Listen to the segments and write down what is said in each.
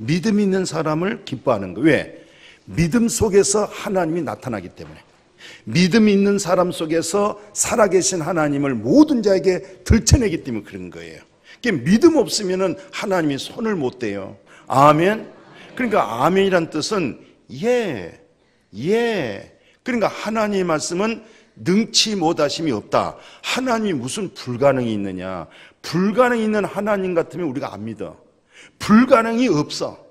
믿음 있는 사람을 기뻐하는 거예요. 왜? 믿음 속에서 하나님이 나타나기 때문에. 믿음 있는 사람 속에서 살아계신 하나님을 모든 자에게 들춰내기 때문에 그런 거예요. 믿음 없으면 하나님이 손을 못 대요. 아멘. 그러니까 아멘이란 뜻은 예. 그러니까 하나님의 말씀은 능치 못하심이 없다. 하나님이 무슨 불가능이 있느냐? 불가능이 있는 하나님 같으면 우리가 안 믿어. 불가능이 없어.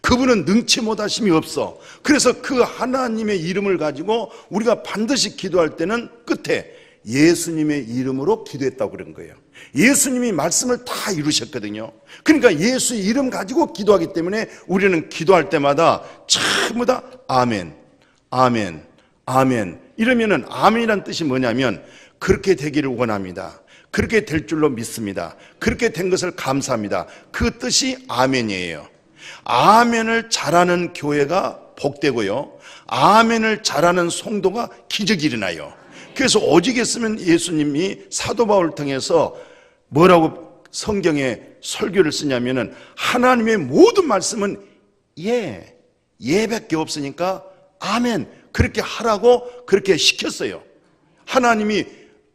그분은 능치 못하심이 없어. 그래서 그 하나님의 이름을 가지고 우리가 반드시 기도할 때는 끝에 예수님의 이름으로 기도했다고 그런 거예요. 예수님이 말씀을 다 이루셨거든요. 그러니까 예수 이름 가지고 기도하기 때문에 우리는 기도할 때마다 전부 다 아멘, 아멘, 아멘. 이러면은 아멘이란 뜻이 뭐냐면 그렇게 되기를 원합니다. 그렇게 될 줄로 믿습니다. 그렇게 된 것을 감사합니다. 그 뜻이 아멘이에요. 아멘을 잘하는 교회가 복되고요, 아멘을 잘하는 성도가 기적이 일어나요. 그래서 오직했으면 예수님이 사도 바울을 통해서 뭐라고 성경에 설교를 쓰냐면은 하나님의 모든 말씀은 예밖에 없으니까 아멘 그렇게 하라고 그렇게 시켰어요. 하나님이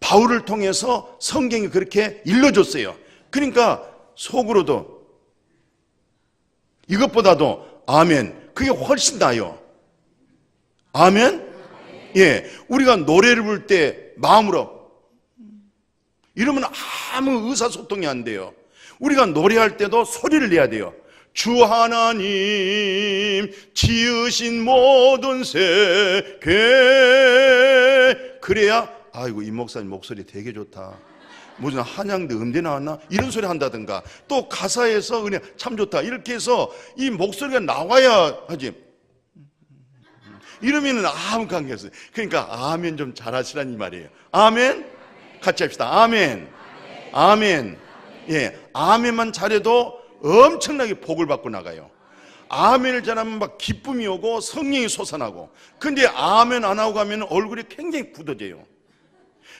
바울을 통해서 성경이 그렇게 일러줬어요. 그러니까 속으로도 이것보다도 아멘 그게 훨씬 나아요. 아멘. 예, 우리가 노래를 부를 때 마음으로 이러면 아무 의사소통이 안 돼요. 우리가 노래할 때도 소리를 내야 돼요. 주 하나님 지으신 모든 세계. 그래야 아이고 이 목사님 목소리 되게 좋다, 무슨 한양대 음대 나왔나 이런 소리 한다든가, 또 가사에서 은혜 참 좋다 이렇게 해서 이 목소리가 나와야 하지. 이러면은 아무 관계 없어요. 그러니까 아멘 좀 잘하시라는 이 말이에요. 아멘. 같이 합시다. 아멘. 아멘. 예, 아멘만 잘해도 엄청나게 복을 받고 나가요. 아멘을 잘하면 막 기쁨이 오고 성령이 솟아나고. 근데 아멘 안 하고 가면 얼굴이 굉장히 굳어져요.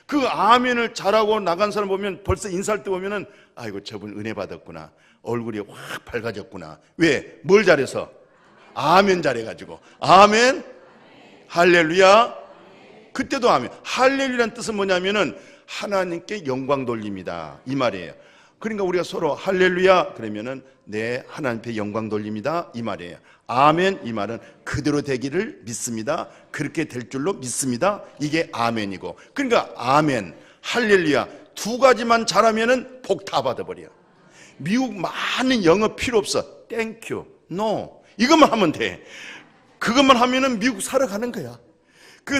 그 아멘을 잘하고 나간 사람 보면 벌써 인사할 때 보면은 아이고 저분 은혜 받았구나, 얼굴이 확 밝아졌구나. 왜? 뭘 잘해서? 아멘 잘해가지고. 아멘. 할렐루야. 그때도 아멘. 할렐루야라는 뜻은 뭐냐면은 하나님께 영광 돌립니다 이 말이에요. 그러니까 우리가 서로 할렐루야 그러면은 네 하나님께 영광 돌립니다 이 말이에요. 아멘 이 말은 그대로 되기를 믿습니다, 그렇게 될 줄로 믿습니다, 이게 아멘이고. 그러니까 아멘, 할렐루야 두 가지만 잘하면은 복 다 받아버려. 미국 많은 영어 필요 없어. 땡큐, 노 이것만 하면 돼. 그것만 하면은 미국 살아가는 거야.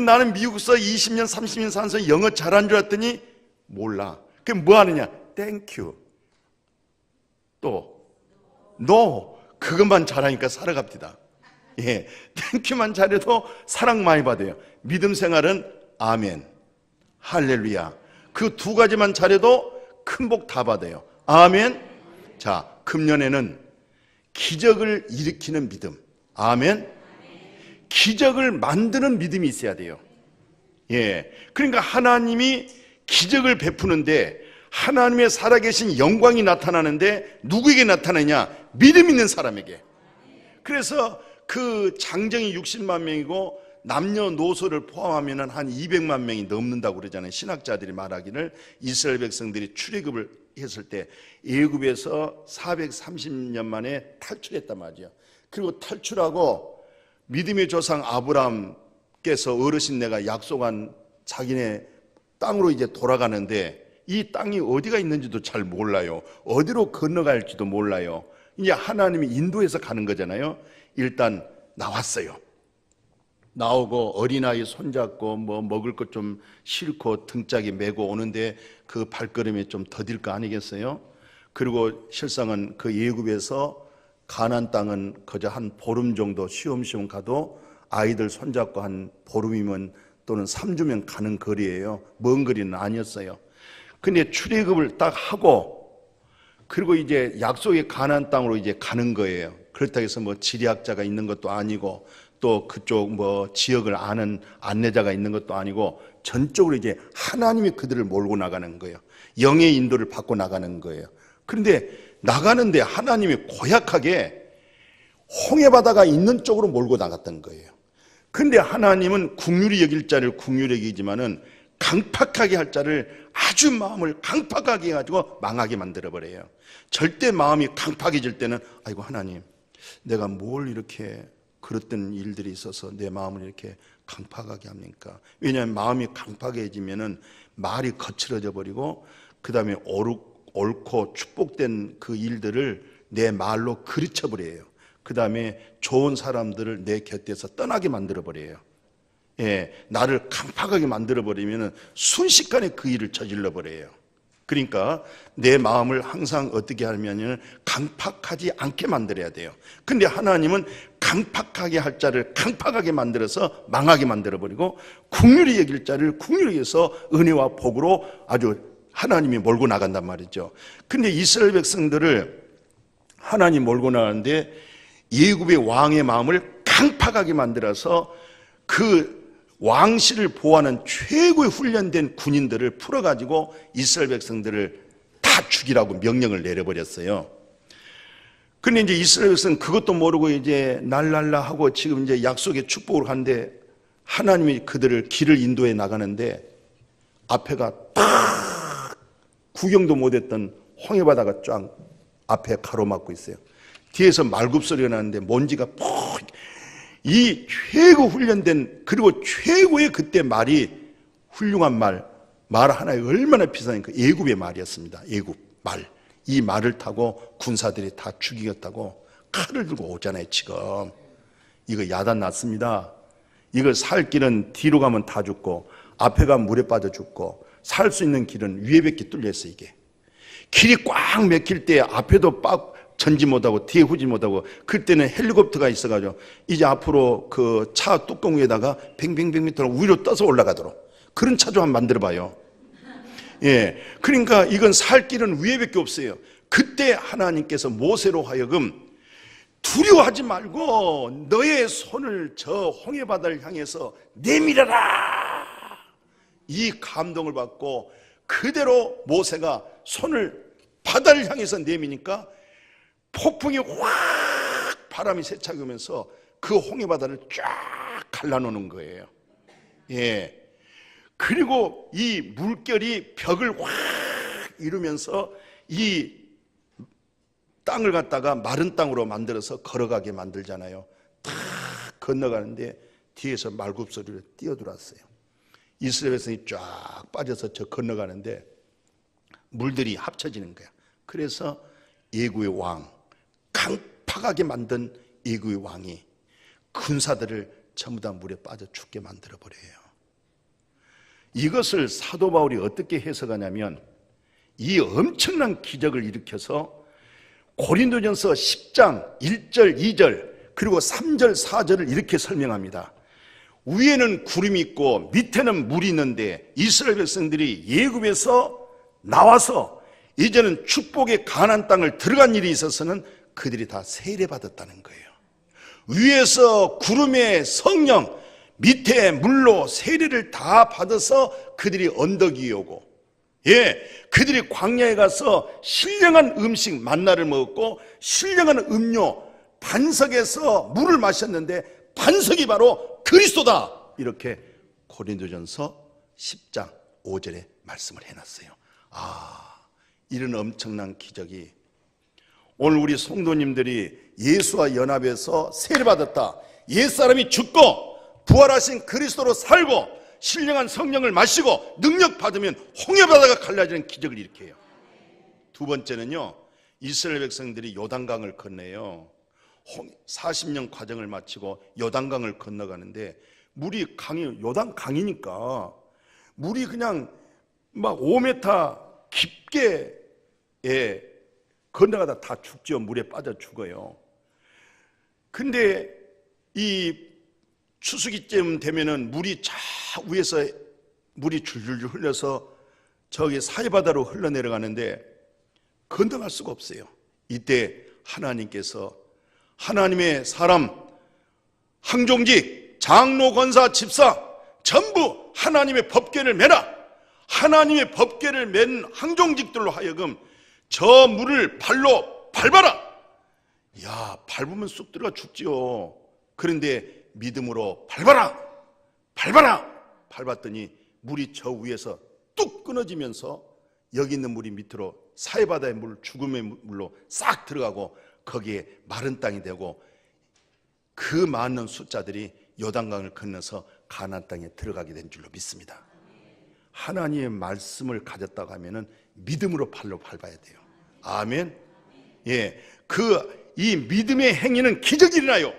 나는 미국에서 20년 30년 살면서 영어 잘한 줄 알았더니 몰라. 그럼 뭐 하느냐? 땡큐, 또 노 그것만 잘하니까 살아갑니다. 예, 땡큐만 잘해도 사랑 많이 받아요. 믿음 생활은 아멘, 할렐루야 그 두 가지만 잘해도 큰 복 다 받아요. 아멘. 자, 금년에는 기적을 일으키는 믿음. 아멘. 기적을 만드는 믿음이 있어야 돼요. 예, 그러니까 하나님이 기적을 베푸는데 하나님의 살아계신 영광이 나타나는데 누구에게 나타나냐? 믿음 있는 사람에게. 그래서 그 장정이 60만 명이고 남녀노소를 포함하면 한 200만 명이 넘는다고 그러잖아요. 신학자들이 말하기를 이스라엘 백성들이 출애굽을 했을 때 애굽에서 430년 만에 탈출했단 말이죠. 그리고 탈출하고 믿음의 조상 아브라함께서 어르신네가 약속한 자기네 땅으로 이제 돌아가는데 이 땅이 어디가 있는지도 잘 몰라요. 어디로 건너갈지도 몰라요. 이제 하나님이 인도해서 가는 거잖아요. 일단 나왔어요. 나오고 어린아이 손잡고 뭐 먹을 것 좀 싣고 등짝에 메고 오는데 그 발걸음이 좀 더딜 거 아니겠어요? 그리고 실상은 그 애굽에서 가나안 땅은 그저 한 보름 정도 쉬엄쉬엄 가도 아이들 손잡고 한 보름이면 또는 3주면 가는 거리예요. 먼 거리는 아니었어요. 근데 출애굽을 딱 하고 그리고 이제 약속의 가나안 땅으로 이제 가는 거예요. 그렇다고 해서 뭐 지리학자가 있는 것도 아니고 또 그쪽 뭐 지역을 아는 안내자가 있는 것도 아니고 전적으로 이제 하나님이 그들을 몰고 나가는 거예요. 영의 인도를 받고 나가는 거예요. 그런데 나가는데 하나님이 고약하게 홍해바다가 있는 쪽으로 몰고 나갔던 거예요. 근데 하나님은 긍휼히 여길 자를 긍휼히 여기지만은 강팍하게 할 자를 아주 마음을 강팍하게 해가지고 망하게 만들어버려요. 절대 마음이 강팍해질 때는 아이고 하나님, 내가 뭘 이렇게 그랬던 일들이 있어서 내 마음을 이렇게 강팍하게 합니까? 왜냐하면 마음이 강팍해지면은 말이 거칠어져 버리고 그 다음에 옳고 축복된 그 일들을 내 말로 그르쳐 버려요. 그 다음에 좋은 사람들을 내 곁에서 떠나게 만들어 버려요. 예, 나를 강팍하게 만들어 버리면은 순식간에 그 일을 저질러 버려요. 그러니까 내 마음을 항상 어떻게 하냐면 강팍하지 않게 만들어야 돼요. 근데 하나님은 강팍하게 할 자를 강팍하게 만들어서 망하게 만들어 버리고 긍휼히 여길 자를 긍휼히 여겨서 은혜와 복으로 아주 하나님이 몰고 나간단 말이죠. 근데 이스라엘 백성들을 하나님 몰고 나가는데 애굽의 왕의 마음을 강팍하게 만들어서 그 왕실을 보호하는 최고의 훈련된 군인들을 풀어가지고 이스라엘 백성들을 다 죽이라고 명령을 내려버렸어요. 근데 이제 이스라엘 백성은 그것도 모르고 이제 날랄라 하고 지금 이제 약속의 축복을 하는데 하나님이 그들을 길을 인도해 나가는데 앞에가 딱 구경도 못했던 홍해바다가 쫙 앞에 가로막고 있어요. 뒤에서 말굽소리가 나는데 먼지가 이 최고 훈련된 그리고 최고의 그때 말이 훌륭한 말 하나에 얼마나 비싸니까 애굽의 말이었습니다. 애굽 말. 이 말을 타고 군사들이 다 죽이겠다고 칼을 들고 오잖아요. 지금 이거 야단 났습니다. 이거 살 길은 뒤로 가면 다 죽고 앞에 가면 물에 빠져 죽고 살 수 있는 길은 위에밖에 뚫렸어. 이게 길이 꽉 막힐 때 앞에도 빡 전지 못하고 뒤에 후지 못하고 그때는 헬리콥터가 있어가지고 이제 앞으로 그 차 뚜껑 위에다가 뱅뱅뱅 위로 떠서 올라가도록 그런 차 좀 한번 만들어봐요. 예, 그러니까 이건 살 길은 위에밖에 없어요. 그때 하나님께서 모세로 하여금 두려워하지 말고 너의 손을 저 홍해바다를 향해서 내밀어라, 이 감동을 받고 그대로 모세가 손을 바다를 향해서 내미니까 폭풍이 확 바람이 세차게 그 홍해바다를 쫙 갈라놓는 거예요. 예. 그리고 이 물결이 벽을 확 이루면서 이 땅을 갖다가 마른 땅으로 만들어서 걸어가게 만들잖아요. 다 건너가는데 뒤에서 말굽소리로 뛰어들어왔어요. 이스라엘 백성이 쫙 빠져서 저 건너가는데 물들이 합쳐지는 거야. 그래서 애굽의 왕, 강팍하게 만든 애굽의 왕이 군사들을 전부 다 물에 빠져 죽게 만들어 버려요. 이것을 사도 바울이 어떻게 해석하냐면 이 엄청난 기적을 일으켜서 고린도전서 10장 1절 2절 그리고 3절 4절을 이렇게 설명합니다. 위에는 구름이 있고 밑에는 물이 있는데 이스라엘 백성들이 애굽에서 나와서 이제는 축복의 가나안 땅을 들어간 일이 있어서는 그들이 다 세례받았다는 거예요. 위에서 구름의 성령, 밑에 물로 세례를 다 받아서 그들이 언덕 위에 오고, 예, 그들이 광야에 가서 신령한 음식 만나를 먹었고 신령한 음료 반석에서 물을 마셨는데 반석이 바로 그리스도다, 이렇게 고린도전서 10장 5절에 말씀을 해놨어요. 이런 엄청난 기적이 오늘 우리 성도님들이 예수와 연합해서 세례받았다, 옛사람이 죽고 부활하신 그리스도로 살고 신령한 성령을 마시고 능력 받으면 홍해바다가 갈라지는 기적을 일으켜요. 두 번째는요, 이스라엘 백성들이 요단강을 건너요. 40년 과정을 마치고 요단강을 건너가는데 물이 요단강이니까 물이 그냥 막 5m 깊게 건너가다 다 죽죠. 물에 빠져 죽어요. 근데 이 추수기쯤 되면은 물이 저 위에서 물이 줄줄줄 흘러서 저기 사해바다로 흘러내려가는데 건너갈 수가 없어요. 이때 하나님께서 하나님의 사람, 항종직, 장로, 권사, 집사 전부 하나님의 법궤를 매라. 하나님의 법궤를 맨 항종직들로 하여금 저 물을 발로 밟아라. 야, 밟으면 쑥 들어가 죽지요. 그런데 믿음으로 밟아라, 밟아라, 밟았더니 물이 저 위에서 뚝 끊어지면서 여기 있는 물이 밑으로 사해바다의 물, 죽음의 물로 싹 들어가고 거기에 마른 땅이 되고 그 많은 숫자들이 요단강을 건너서 가나안 땅에 들어가게 된 줄로 믿습니다. 하나님의 말씀을 가졌다고 하면은 믿음으로 발로 밟아야 돼요. 아멘. 예, 이 믿음의 행위는 기적이 일어나요.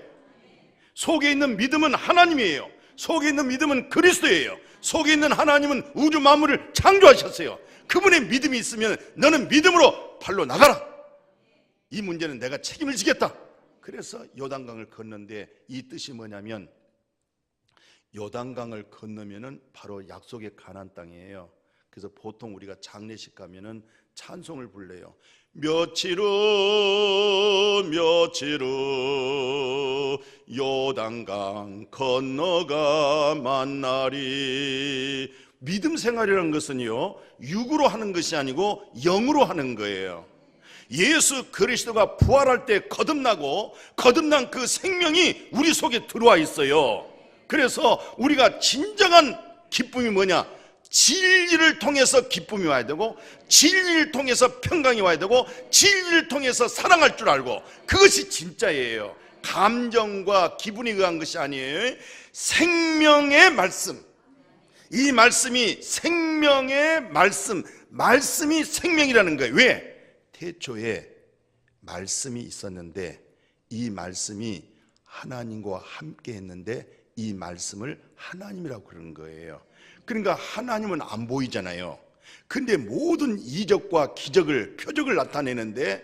속에 있는 믿음은 하나님이에요. 속에 있는 믿음은 그리스도예요. 속에 있는 하나님은 우주 만물을 창조하셨어요. 그분의 믿음이 있으면 너는 믿음으로 발로 나가라. 이 문제는 내가 책임을 지겠다. 그래서 요단강을 건넌데 이 뜻이 뭐냐면 요단강을 건너면은 바로 약속의 가나안 땅이에요. 그래서 보통 우리가 장례식 가면은 찬송을 불러요. 며칠 후 요단강 건너가 만나리. 믿음 생활이라는 것은요, 육으로 하는 것이 아니고 영으로 하는 거예요. 예수 그리스도가 부활할 때 거듭난 그 생명이 우리 속에 들어와 있어요. 그래서 우리가 진정한 기쁨이 뭐냐? 진리를 통해서 기쁨이 와야 되고, 진리를 통해서 평강이 와야 되고, 진리를 통해서 사랑할 줄 알고, 그것이 진짜예요. 감정과 기분이 의한 것이 아니에요. 생명의 말씀, 이 말씀이 생명의 말씀이 생명이라는 거예요. 왜? 태초에 말씀이 있었는데 이 말씀이 하나님과 함께 했는데 이 말씀을 하나님이라고 그러는 거예요. 그러니까 하나님은 안 보이잖아요. 근데 모든 이적과 기적을, 표적을 나타내는데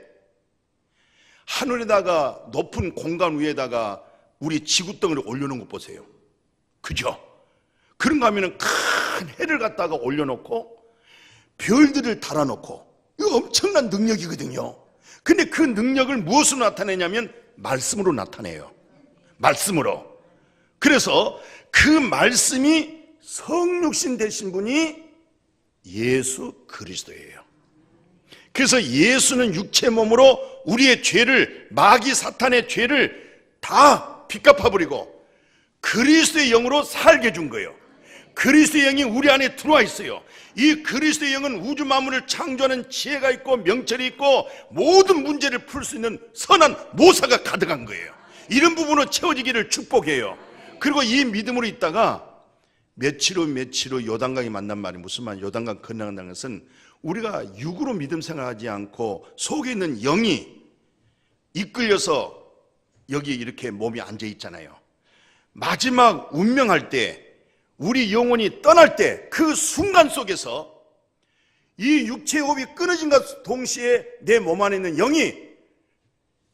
하늘에다가 높은 공간 위에다가 우리 지구덩이를 올려놓은 것 보세요. 그죠? 그런가 하면은 큰 해를 갖다가 올려놓고 별들을 달아놓고, 이거 엄청난 능력이거든요. 근데 그 능력을 무엇으로 나타내냐면 말씀으로 나타내요. 말씀으로. 그래서 그 말씀이 성육신 되신 분이 예수 그리스도예요. 그래서 예수는 육체 몸으로 우리의 죄를, 마귀 사탄의 죄를 다 빚갚아버리고 그리스도의 영으로 살게 해준 거예요. 그리스도의 영이 우리 안에 들어와 있어요. 이 그리스도의 영은 우주 만물을 창조하는 지혜가 있고 명철이 있고 모든 문제를 풀 수 있는 선한 모사가 가득한 거예요. 이런 부분으로 채워지기를 축복해요. 그리고 이 믿음으로 있다가 며칠 후 요단강이 만난 말이 무슨 말? 요단강 건너간다는 것은 우리가 육으로 믿음 생활하지 않고 속에 있는 영이 이끌려서 여기 이렇게 몸이 앉아 있잖아요. 마지막 운명할 때, 우리 영혼이 떠날 때 그 순간 속에서 이 육체의 호흡이 끊어진과 동시에 내 몸 안에 있는 영이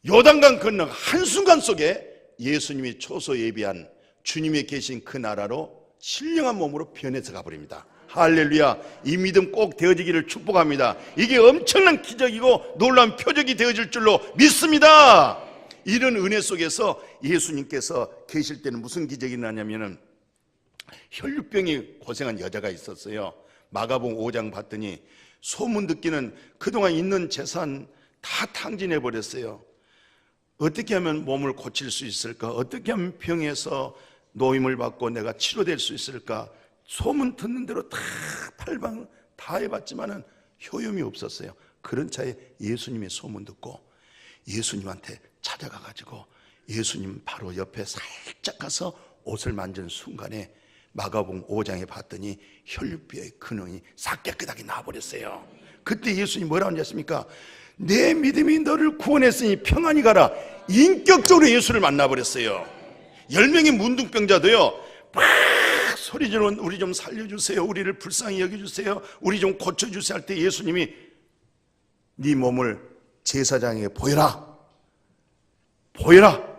요단강 건너 한순간 속에 예수님이 초소 예비한 주님이 계신 그 나라로 신령한 몸으로 변해서 가버립니다. 할렐루야. 이 믿음 꼭 되어지기를 축복합니다. 이게 엄청난 기적이고 놀라운 표적이 되어질 줄로 믿습니다. 이런 은혜 속에서 예수님께서 계실 때는 무슨 기적이 나냐면은 혈류병이 고생한 여자가 있었어요. 마가복음 5장 봤더니 소문 듣기는 그동안 있는 재산 다 탕진해 버렸어요. 어떻게 하면 몸을 고칠 수 있을까? 어떻게 하면 병에서 노임을 받고 내가 치료될 수 있을까? 소문 듣는 대로 다 팔방 다 해봤지만은 효용이 없었어요. 그런 차에 예수님의 소문 듣고 예수님한테 찾아가가지고 예수님 바로 옆에 살짝 가서 옷을 만지는 순간에 마가복음 5장에 봤더니 혈류병의 근원이 싹 깨끗하게 나와버렸어요. 그때 예수님이 뭐라고 하셨습니까? 내 믿음이 너를 구원했으니 평안히 가라. 인격적으로 예수를 만나버렸어요. 10명의 문둥병자도요 막 소리 지르는 우리 좀 살려주세요, 우리를 불쌍히 여겨주세요, 우리 좀 고쳐주세요 할 때 예수님이 네 몸을 제사장에게 보여라.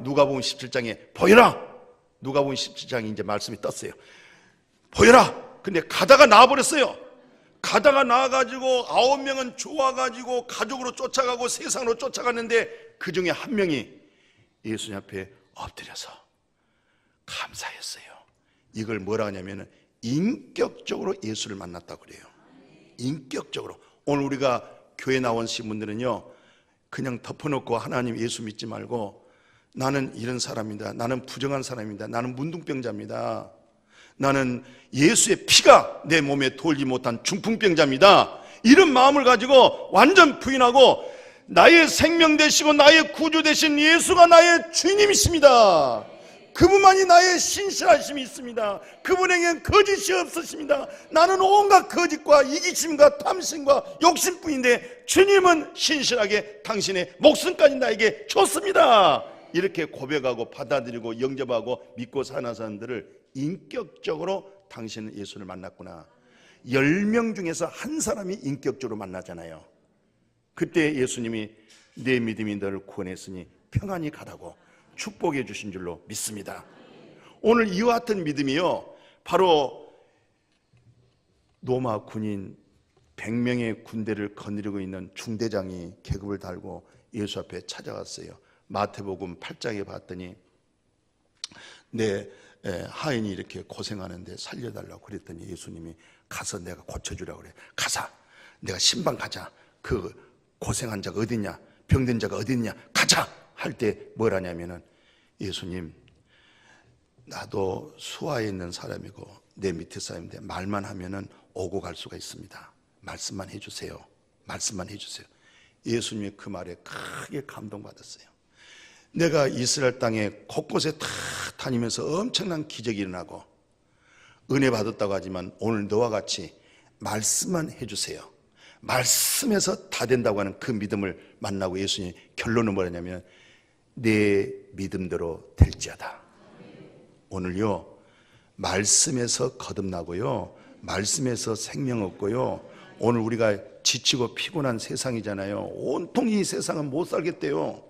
누가복음 17장에 보여라. 누가복음 17장에 이제 말씀이 떴어요. 보여라. 근데 가다가 나와버렸어요. 가다가 나와가지고 9명은 좋아가지고 가족으로 쫓아가고 세상으로 쫓아갔는데 그 중에 한 명이 예수님 앞에 엎드려서 감사했어요. 이걸 뭐라 하냐면 인격적으로 예수를 만났다고 그래요. 인격적으로. 오늘 우리가 교회 나온 분들은요 그냥 덮어놓고 하나님 예수 믿지 말고 나는 이런 사람이다, 나는 부정한 사람이다, 나는 문둥병자입니다, 나는 예수의 피가 내 몸에 돌지 못한 중풍병자입니다, 이런 마음을 가지고 완전 부인하고 나의 생명 되시고 나의 구주 되신 예수가 나의 주님이십니다, 그분만이 나의 신실하심이 있습니다, 그분에겐 거짓이 없으십니다, 나는 온갖 거짓과 이기심과 탐심과 욕심뿐인데 주님은 신실하게 당신의 목숨까지 나에게 줬습니다, 이렇게 고백하고 받아들이고 영접하고 믿고 사는 사람들을 인격적으로 당신은 예수를 만났구나. 10명 중에서 한 사람이 인격적으로 만나잖아요. 그때 예수님이 내 믿음이 너를 구원했으니 평안히 가라고 축복해 주신 줄로 믿습니다. 오늘 이와 같은 믿음이요, 바로 로마 군인 100명의 군대를 거느리고 있는 중대장이 계급을 달고 예수 앞에 찾아갔어요. 마태복음 8장에 봤더니 내 하인이 이렇게 고생하는데 살려달라고 그랬더니 예수님이 가서 내가 고쳐주라고 그래. 가자, 내가 신방 가자. 그 고생한 자가 어딨냐, 병든 자가 어딨냐, 가자 할 때 뭘 하냐면은, 예수님 나도 수하에 있는 사람이고 내 밑에 사람인데 말만 하면은 오고 갈 수가 있습니다. 말씀만 해주세요, 말씀만 해주세요. 예수님이 그 말에 크게 감동받았어요. 내가 이스라엘 땅에 곳곳에 다 다니면서 엄청난 기적이 일어나고 은혜 받았다고 하지만 오늘 너와 같이 말씀만 해주세요, 말씀에서 다 된다고 하는 그 믿음을 만나고 예수님이 결론은 뭐냐면 내 믿음대로 될지어다. 오늘요, 말씀에서 거듭나고요, 말씀에서 생명 얻고요. 오늘 우리가 지치고 피곤한 세상이잖아요. 온통 이 세상은 못 살겠대요.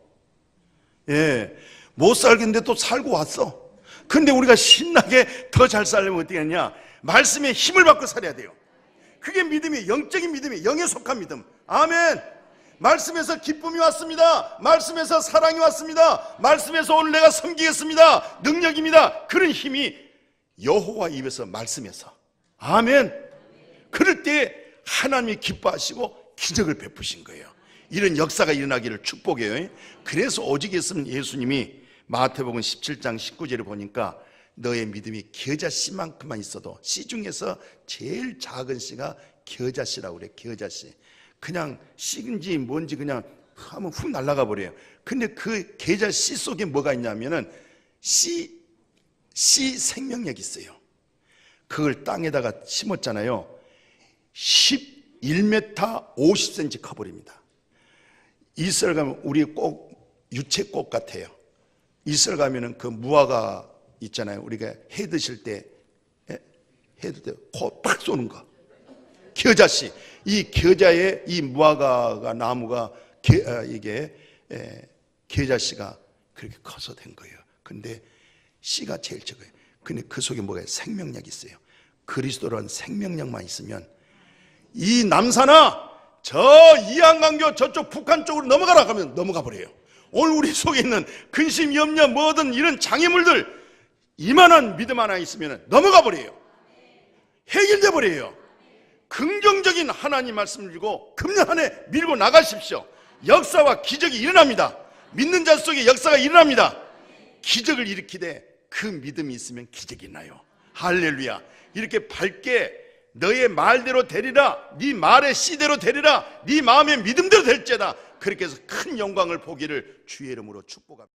예, 못 살겠는데 또 살고 왔어. 근데 우리가 신나게 더 잘 살려면 어떻게 하냐, 말씀에 힘을 받고 살아야 돼요. 그게 믿음이에요. 영적인 믿음이에요. 영에 속한 믿음. 아멘. 말씀에서 기쁨이 왔습니다. 말씀에서 사랑이 왔습니다. 말씀에서 오늘 내가 섬기겠습니다. 능력입니다. 그런 힘이 여호와 입에서, 말씀에서. 아멘. 그럴 때 하나님이 기뻐하시고 기적을 베푸신 거예요. 이런 역사가 일어나기를 축복해요. 그래서 오직 했으면 예수님이 마태복음 17장 19절에 보니까 너의 믿음이 겨자씨만큼만 있어도, 씨 중에서 제일 작은 씨가 겨자씨라고 그래. 겨자씨. 그냥 씨인지 뭔지 그냥 하면 훅 날아가 버려요. 근데 그 겨자씨 속에 뭐가 있냐면은 씨 생명력이 있어요. 그걸 땅에다가 심었잖아요. 11m 50cm 커버립니다. 이스라엘 가면 우리 꼭 유채꽃 같아요. 이스라엘 가면은 그 무화과 있잖아요. 우리가 해 드실 때, 코 팍 쏘는 거. 겨자씨. 이 겨자의 이 무화과가 나무가 이게 겨자씨가 그렇게 커서 된 거예요. 근데 씨가 제일 적어요. 근데 그 속에 뭐가 생명력이 있어요. 그리스도라는 생명력만 있으면 이 남산아, 저 이한강교 저쪽 북한 쪽으로 넘어가라 하면 넘어가 버려요. 오늘 우리 속에 있는 근심, 염려, 뭐든 이런 장애물들, 이만한 믿음 하나 있으면 넘어가 버려요. 해결돼 버려요. 긍정적인 하나님 말씀을 주고 금년 한 해 밀고 나가십시오. 역사와 기적이 일어납니다. 믿는 자 속에 역사가 일어납니다. 기적을 일으키되 그 믿음이 있으면 기적이 나요. 할렐루야. 이렇게 밝게 너의 말대로 되리라, 네 말의 씨대로 되리라, 네 마음의 믿음대로 될지어다. 그렇게 해서 큰 영광을 보기를 주의 이름으로 축복합니다.